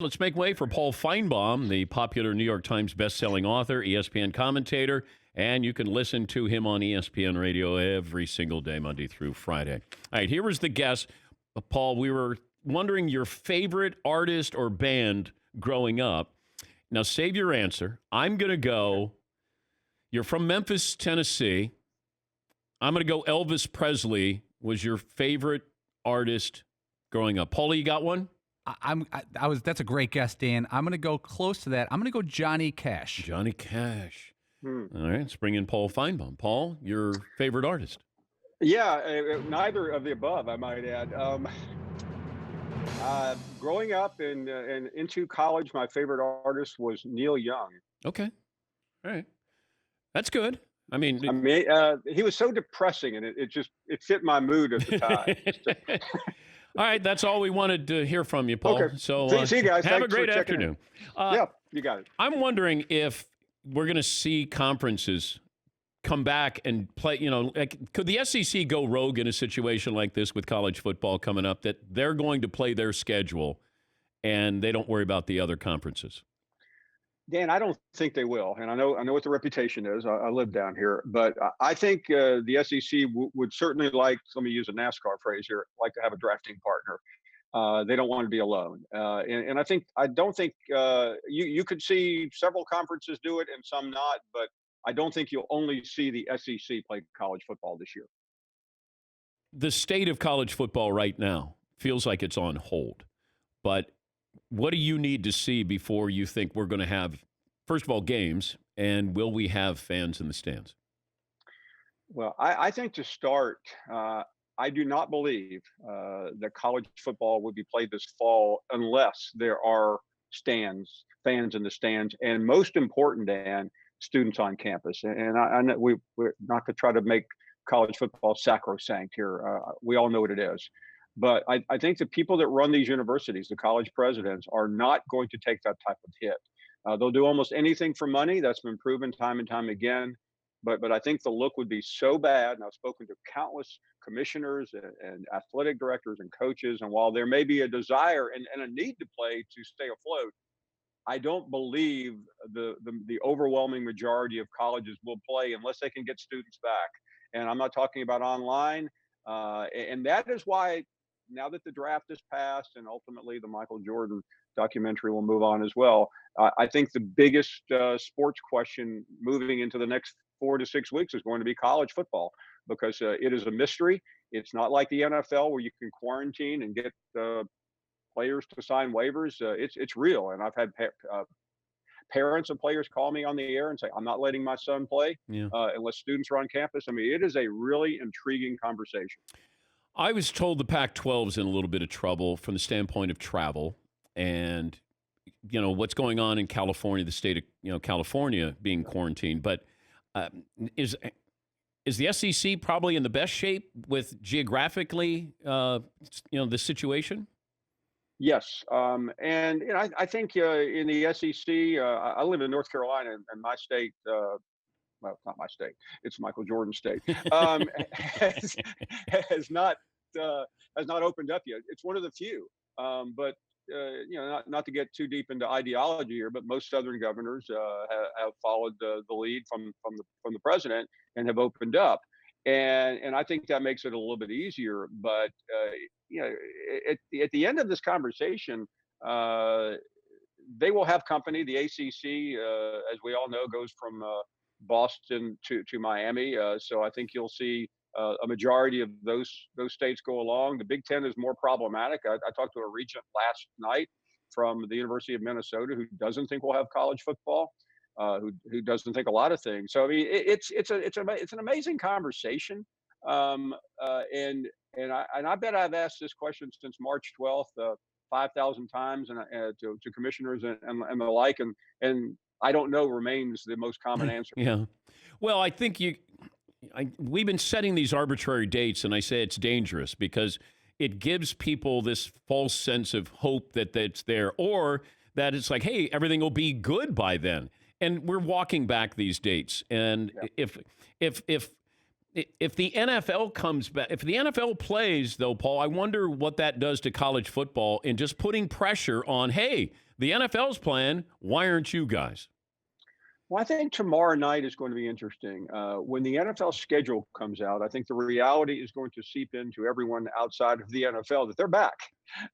Let's make way for Paul Finebaum, the popular New York Times bestselling author, ESPN commentator, and you can listen to him on ESPN Radio every single day, Monday through Friday. All right, here was the guess. Paul, we were wondering your favorite artist or band growing up. Now, save your answer. I'm going to go, you're from Memphis, Tennessee. I'm going to go Elvis Presley was your favorite artist growing up. Paulie, you got one? That's a great guess, Dan. I'm going to go close to that. I'm going to go Johnny Cash. Johnny Cash. All right, let's bring in Paul Finebaum. Paul, your favorite artist? Yeah, neither of the above, I might add. Growing up and into college, my favorite artist was Neil Young. Okay. All right. That's good. I mean, he was so depressing, and it fit my mood at the time. All right, that's all we wanted to hear from you, Paul. Okay. So see you guys. Have Thanks a great for checking afternoon. Yeah, you got it. I'm wondering if we're going to see conferences come back and play, could the SEC go rogue in a situation like this with college football coming up, that they're going to play their schedule and they don't worry about the other conferences? Dan, I don't think they will, and I know what the reputation is. I live down here, but I think the SEC would certainly like, let me use a NASCAR phrase here, like to have a drafting partner. They don't want to be alone, and I don't think you could see several conferences do it and some not, but I don't think you'll only see the SEC play college football this year. The state of college football right now feels like it's on hold, but what do you need to see before you think we're going to have, first of all, games, and will we have fans in the stands? Well, I think to start, I do not believe that college football would be played this fall unless there are fans in the stands, and most important, Dan, students on campus. And I know we're not to try to make college football sacrosanct here. We all know what it is. But I think the people that run these universities, the college presidents, are not going to take that type of hit. They'll do almost anything for money. That's been proven time and time again. But I think the look would be so bad. And I've spoken to countless commissioners and athletic directors and coaches. And while there may be a desire and a need to play to stay afloat, I don't believe the overwhelming majority of colleges will play unless they can get students back. And I'm not talking about online. And that is why, now that the draft is passed and ultimately the Michael Jordan documentary will move on as well, I think the biggest sports question moving into the next 4 to 6 weeks is going to be college football, because it is a mystery. It's not like the NFL where you can quarantine and get players to sign waivers. It's real. And I've had parents of players call me on the air and say, I'm not letting my son play unless students are on campus. I mean, it is a really intriguing conversation. I was told the Pac-12 is in a little bit of trouble from the standpoint of travel and, what's going on in California, the state of, California being quarantined. But is the SEC probably in the best shape with geographically, the situation? Yes. And I think in the SEC, I live in North Carolina, and my state, well, it's not my state, it's Michael Jordan's state, has not opened up yet. It's one of the few. But not to get too deep into ideology here, but most Southern governors have followed the lead from the president and have opened up. And I think that makes it a little bit easier. But at the end of this conversation, they will have company. The ACC, as we all know, goes from Boston to Miami. So I think you'll see a majority of those states go along. The Big Ten is more problematic. I talked to a regent last night from the University of Minnesota who doesn't think we'll have college football. Who doesn't think a lot of things. So I mean, it's an amazing conversation, and I bet I've asked this question since March 12th 5,000 times and to commissioners and the like, and I don't know remains the most common answer. Yeah, well, I think we've been setting these arbitrary dates, and I say it's dangerous because it gives people this false sense of hope that it's there, or that it's like, hey, everything will be good by then. And we're walking back these dates. And if the NFL comes back, if the NFL plays, though, Paul, I wonder what that does to college football and just putting pressure on, hey, The NFL's playing. Why aren't you guys? Well, I think tomorrow night is going to be interesting. When the NFL schedule comes out, I think the reality is going to seep into everyone outside of the NFL that they're back,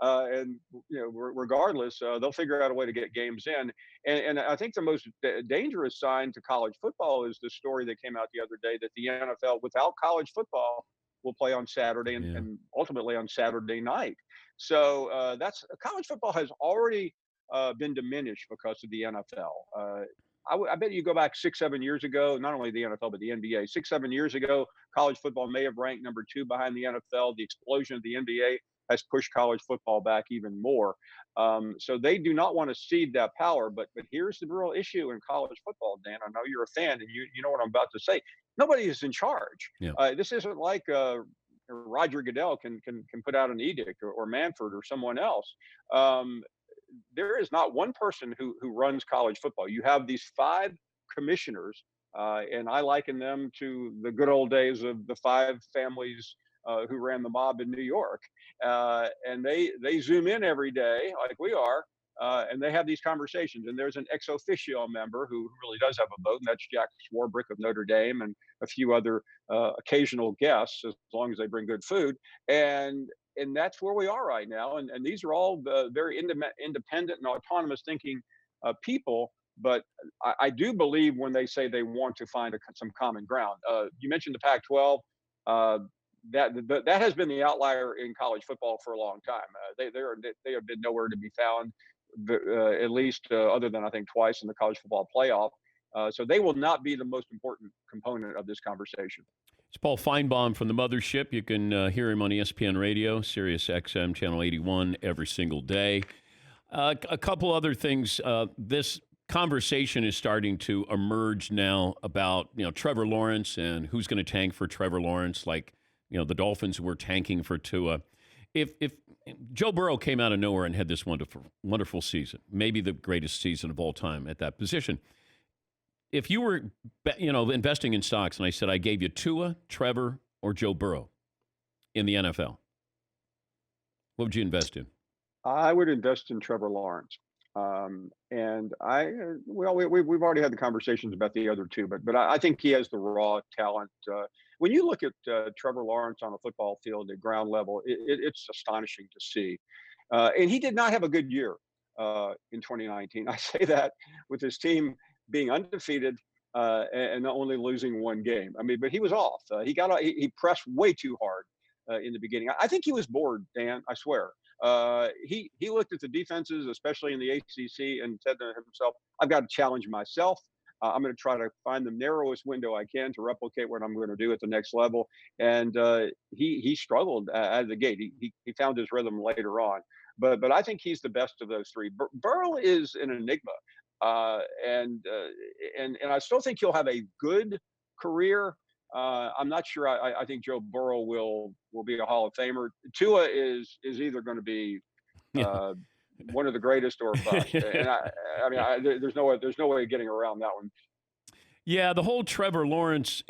and regardless, they'll figure out a way to get games in. And I think the most dangerous sign to college football is the story that came out the other day that the NFL, without college football, will play on Saturday Yeah. and ultimately on Saturday night. So that's college football has already been diminished because of the NFL. I bet you go back 6, 7 years ago, not only the NFL, but the NBA, 6, 7 years ago, college football may have ranked number two behind the NFL. The explosion of the NBA has pushed college football back even more. So they do not want to cede that power. But here's the real issue in college football, Dan. I know you're a fan and you know what I'm about to say. Nobody is in charge. Yeah. This isn't like Roger Goodell can put out an edict or Manford or someone else. There is not one person who runs college football. You have these five commissioners, and I liken them to the good old days of the five families who ran the mob in New York. And they zoom in every day like we are, and they have these conversations. And there's an ex officio member who really does have a vote, and that's Jack Swarbrick of Notre Dame and a few other occasional guests, as long as they bring good food. And that's where we are right now. And these are all very independent and autonomous thinking people. But I do believe when they say they want to find some common ground. You mentioned the Pac-12. Uh, that has been the outlier in college football for a long time. They have been nowhere to be found, at least other than I think twice in the college football playoff. So they will not be the most important component of this conversation. It's Paul Finebaum from the Mothership. You can hear him on ESPN Radio, Sirius XM, Channel 81, every single day. A couple other things. This conversation is starting to emerge now about Trevor Lawrence and who's going to tank for Trevor Lawrence, like the Dolphins were tanking for Tua. If Joe Burrow came out of nowhere and had this wonderful season, maybe the greatest season of all time at that position. If you were, investing in stocks and I said I gave you Tua, Trevor, or Joe Burrow in the NFL, what would you invest in? I would invest in Trevor Lawrence. And we've already had the conversations about the other two, but I think he has the raw talent. When you look at Trevor Lawrence on a football field at ground level, it's astonishing to see. And he did not have a good year in 2019. I say that with his team being undefeated and only losing one game. I mean, but he was off. He pressed way too hard in the beginning. I think he was bored, Dan. I swear. He looked at the defenses, especially in the ACC, and said to himself, "I've got to challenge myself. I'm going to try to find the narrowest window I can to replicate what I'm going to do at the next level." And he struggled out of the gate. He found his rhythm later on. But I think he's the best of those three. Burrow is an enigma. And I still think he'll have a good career. I'm not sure. I think Joe Burrow will be a Hall of Famer. Tua is either going to be one of the greatest or bust. And there's no way of getting around that one. Yeah, the whole Trevor Lawrence,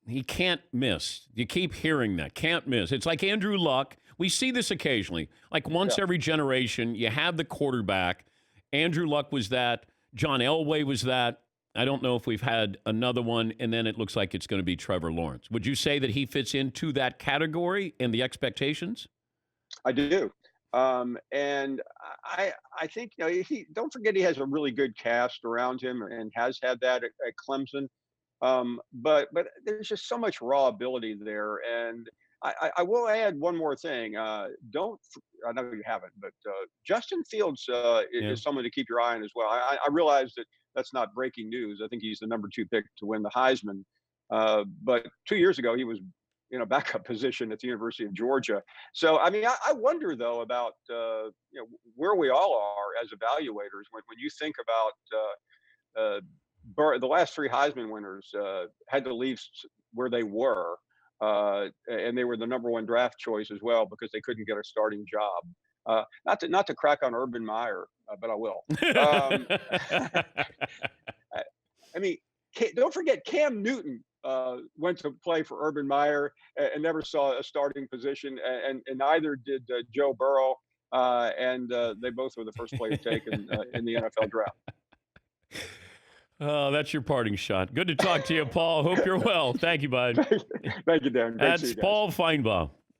he can't miss. You keep hearing that, can't miss. It's like Andrew Luck. We see this occasionally, like once every generation. You have the quarterback. Andrew Luck was that. John Elway was that. I don't know if we've had another one, and then it looks like it's going to be Trevor Lawrence. Would you say that he fits into that category and the expectations? I do. And I think he don't forget he has a really good cast around him and has had that at Clemson. But there's just so much raw ability there. And I will add one more thing. I know you haven't, but Justin Fields is someone to keep your eye on as well. I realize that that's not breaking news. I think he's the number 2 pick to win the Heisman. But 2 years ago, he was in a backup position at the University of Georgia. So, I mean, I wonder, though, about where we all are as evaluators when you think about the last 3 Heisman winners had to leave where they were. And they were the number 1 draft choice as well because they couldn't get a starting job. Not to crack on Urban Meyer, but I will. I mean, don't forget Cam Newton went to play for Urban Meyer and never saw a starting position, and neither did Joe Burrow. and they both were the first players taken in the NFL draft. Oh, that's your parting shot. Good to talk to you, Paul. Hope you're well. Thank you, bud. Thank you, Darren. Great to see That's you guys. Paul Finebaum.